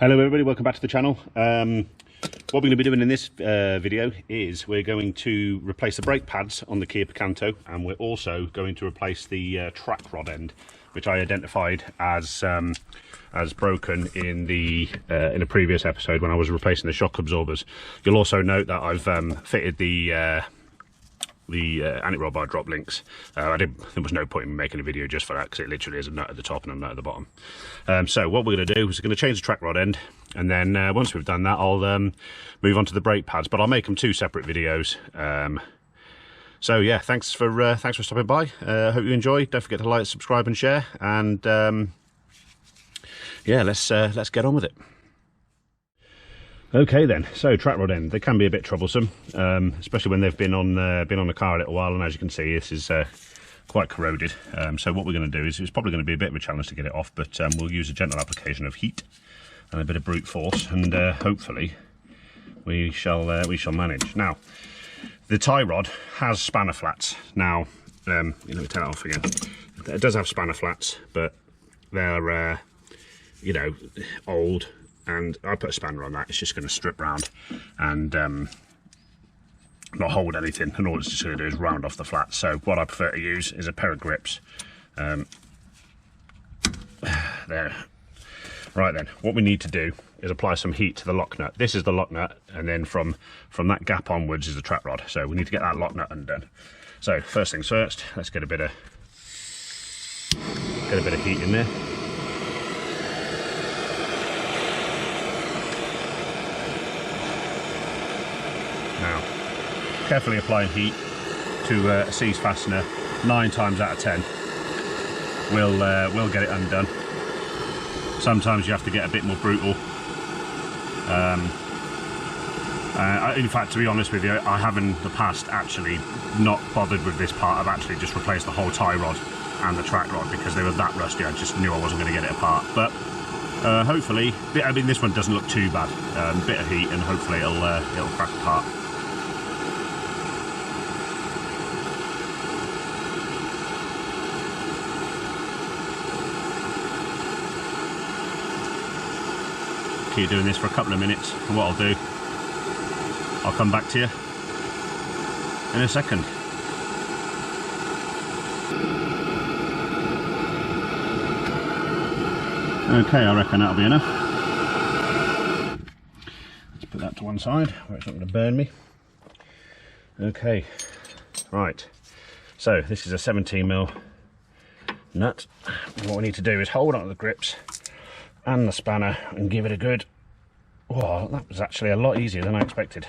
Hello everybody, welcome back to the channel. What we're going to be doing in this video is we're going to replace the brake pads on the Kia Picanto, and we're also going to replace the track rod end, which I identified as broken in a previous episode when I was replacing the shock absorbers. You'll also note that I've fitted the anti-roll bar drop links. There was no point in making a video just for that, because it literally is a nut at the top and a nut at the bottom. So what we're going to do is we're going to change the track rod end, and then once we've done that, I'll move on to the brake pads, but I'll make them two separate videos. So yeah, thanks for stopping by. Hope you enjoy. Don't forget to like, subscribe and share, and yeah, let's get on with it. Okay then, so track rod end, they can be a bit troublesome, especially when they've been on the car a little while, and as you can see, this is quite corroded. So what we're going to do is, it's probably going to be a bit of a challenge to get it off, but we'll use a gentle application of heat and a bit of brute force, and hopefully we shall manage. Now, the tie rod has spanner flats. Now, let me take that off again. It does have spanner flats, but they're you know, old. And I put a spanner on that, it's just going to strip round and not hold anything, and all it's just going to do is round off the flats. So what I prefer to use is a pair of grips. There. Right then, what we need to do is apply some heat to the lock nut. This is the lock nut, and then from that gap onwards is the track rod. So we need to get that lock nut undone. So first things first, let's get a bit of heat in there. Now, carefully applying heat to a seize fastener 9 times out of 10 will get it undone. Sometimes you have to get a bit more brutal. In fact, to be honest with you, I have in the past actually not bothered with this part. I've actually just replaced the whole tie rod and the track rod because they were that rusty. I just knew I wasn't going to get it apart. But hopefully, I mean, this one doesn't look too bad. Bit of heat and hopefully it'll crack apart. Keep doing this for a couple of minutes, and what I'll do, I'll come back to you in a second. Okay, I reckon that'll be enough. Let's put that to one side where it's not going to burn me. Okay, right, so this is a 17mm nut. What we need to do is hold on to the grips and the spanner and give it a good, oh, that was actually a lot easier than I expected.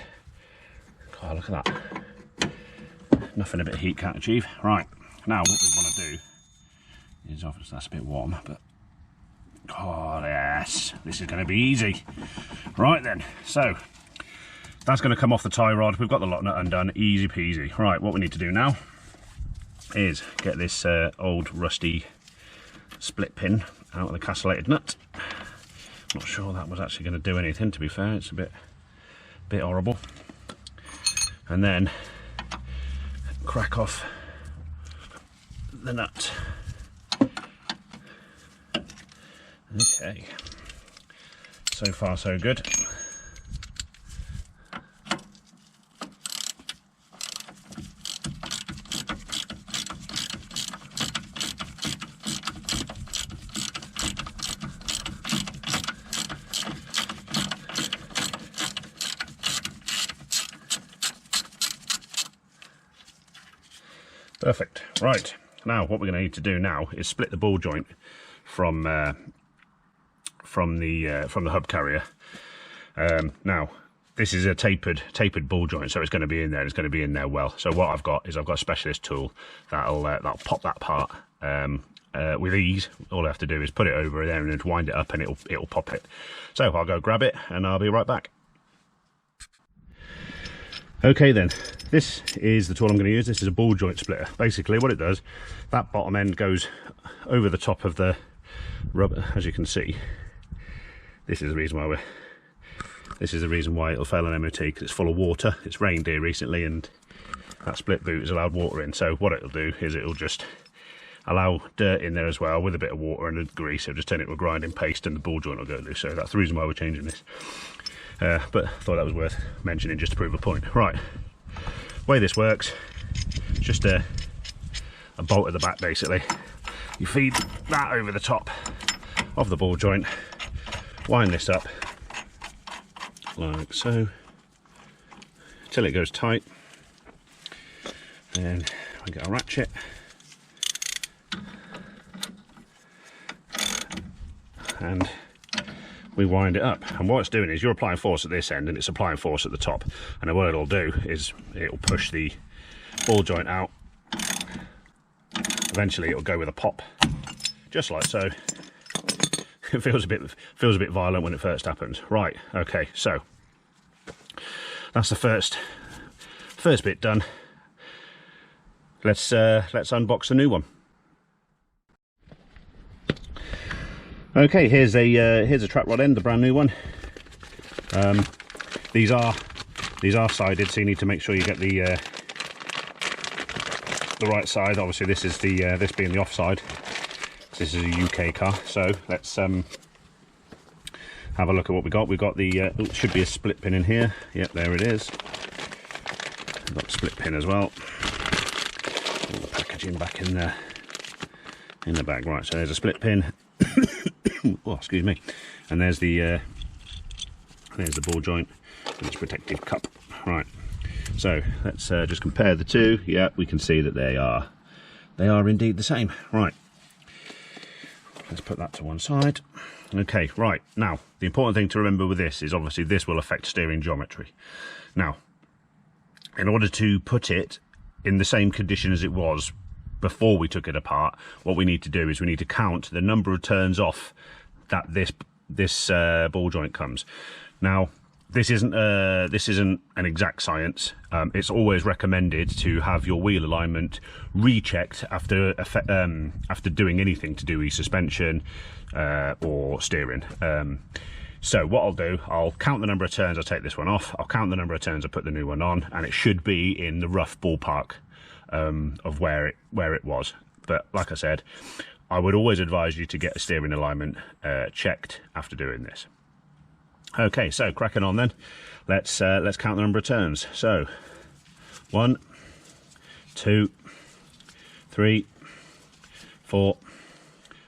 God, look at that. Nothing a bit of heat can't achieve. Right, now what we want to do is, obviously that's a bit warm, but oh yes, this is going to be easy. Right then, so that's going to come off the tie rod. We've got the lock nut undone, easy peasy. Right, what we need to do now is get this old rusty split pin out of the castellated nut. Not sure that was actually going to do anything, to be fair. It's a bit horrible. And then crack off the nut. Okay, so far so good. Perfect. Right, now what we're going to need to do now is split the ball joint from the hub carrier. Now this is a tapered ball joint, so it's going to be in there. It's going to be in there well. So what I've got is a specialist tool that'll pop that part with ease. All I have to do is put it over there and then wind it up, and it'll pop it. So I'll go grab it and I'll be right back. Okay then, this is the tool I'm going to use. This is a ball joint splitter. Basically what it does, that bottom end goes over the top of the rubber, as you can see. This is the reason why it'll fail an MOT, because it's full of water. It's rained here recently and that split boot has allowed water in. So what it'll do is it'll just allow dirt in there as well with a bit of water and a grease. So just turn it to a grinding paste and the ball joint will go loose. So that's the reason why we're changing this. But I thought that was worth mentioning just to prove a point. Right, way this works, it's just a bolt at the back basically. You feed that over the top of the ball joint, wind this up like so till it goes tight. Then we get a ratchet and we wind it up, and what it's doing is you're applying force at this end and it's applying force at the top, and then what it'll do is it'll push the ball joint out. Eventually it'll go with a pop, just like so. It feels a bit violent when it first happens. Right, okay, so that's the first bit done. Let's unbox the new one. Okay, here's a trap rod end, the brand new one. These are sided, so you need to make sure you get the right side. Obviously, this is this being the offside. This is a UK car, so let's have a look at what we got. We've got the it should be a split pin in here. Yep, there it is. We've got the split pin as well. All the packaging back in the bag. Right, so there's a split pin. Oh, excuse me. And there's the ball joint and its protective cup. Right, so let's just compare the two. Yeah, we can see that they are indeed the same. Right, let's put that to one side. Okay, right, now the important thing to remember with this is obviously this will affect steering geometry. Now, in order to put it in the same condition as it was before we took it apart, what we need to do is we need to count the number of turns off that this ball joint comes. Now, this isn't an exact science. It's always recommended to have your wheel alignment rechecked after doing anything to do with suspension or steering. So what I'll do, I'll count the number of turns I take this one off, I'll count the number of turns I put the new one on, and it should be in the rough ballpark of where it was. But like I said, I would always advise you to get a steering alignment checked after doing this. Okay, so cracking on then. Let's count the number of turns. So 1, 2, 3, 4,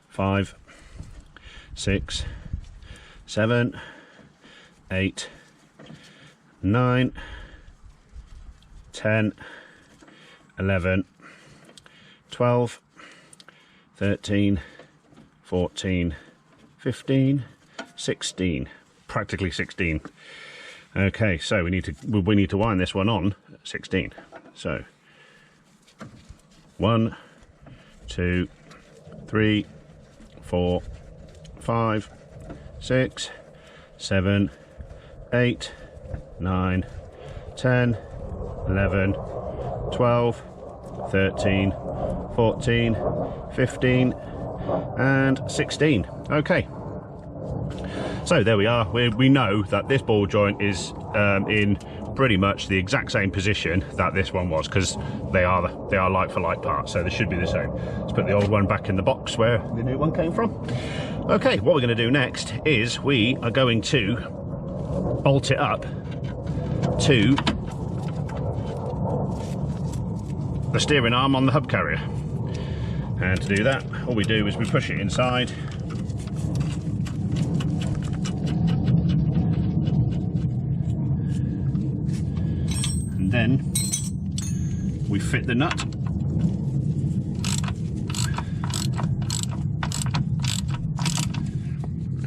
5, 6, 7, 8, 9, 10, 11, 12, 13, 14, 15, 16, practically 16. Okay, so we need to wind this one on at 16. So 1, 2, 3, 4, 5, 6, 7, 8, 9, 10, 11, 12, 13, 14, 15 and 16. Okay, so there we are. We know that this ball joint is in pretty much the exact same position that this one was, because they are like for like parts, so they should be the same. Let's put the old one back in the box where the new one came from. Okay, what we're going to do next is we are going to bolt it up to the steering arm on the hub carrier, and to do that all we do is we push it inside, and then we fit the nut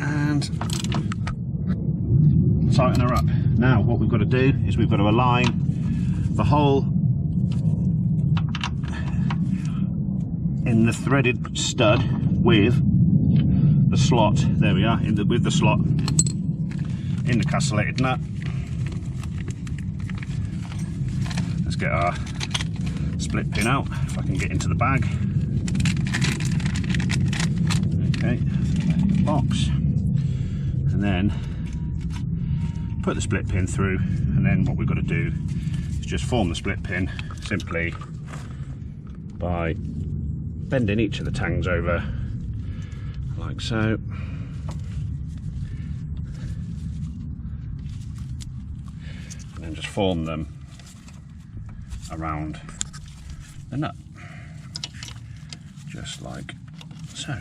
and tighten her up. Now what we've got to do is we've got to align the hole in the threaded stud with the slot. There we are, with the slot in the castellated nut. Let's get our split pin out if I can get into the bag. Okay, the box, and then put the split pin through, and then what we've got to do is just form the split pin simply by bending each of the tangs over like so. And then just form them around the nut, just like so.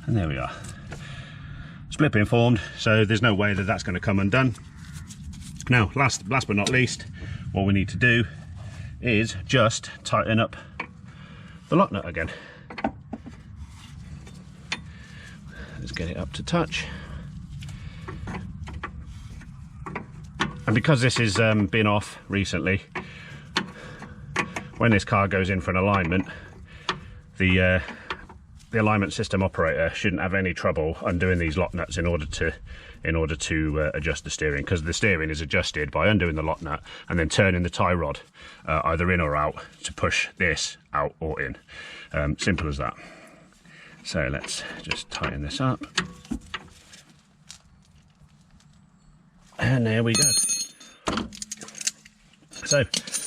And there we are, split pin formed, so there's no way that that's going to come undone. Now, last but not least, what we need to do is just tighten up the lock nut again. Let's get it up to touch. And because this has been off recently, when this car goes in for an alignment, the alignment system operator shouldn't have any trouble undoing these lock nuts in order to adjust the steering, because the steering is adjusted by undoing the lock nut and then turning the tie rod either in or out to push this out or in. Simple as that. So let's just tighten this up, and there we go. So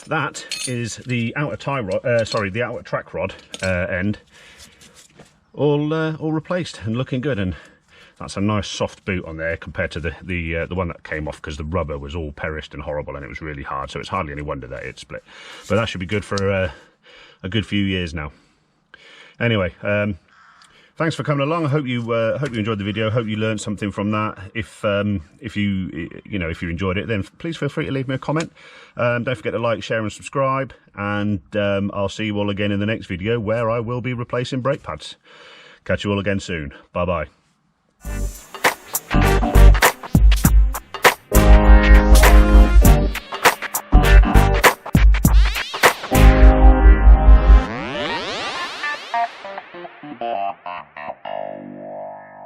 that is the outer tie rod, the outer track rod end, all replaced and looking good. And that's a nice soft boot on there compared to the one that came off, because the rubber was all perished and horrible and it was really hard, so it's hardly any wonder that it split. But that should be good for a good few years now. Anyway, thanks for coming along. I hope you enjoyed the video. Hope you learned something from that. If you enjoyed it, then please feel free to leave me a comment. Don't forget to like, share and subscribe, and I'll see you all again in the next video, where I will be replacing brake pads. Catch you all again soon. Bye bye.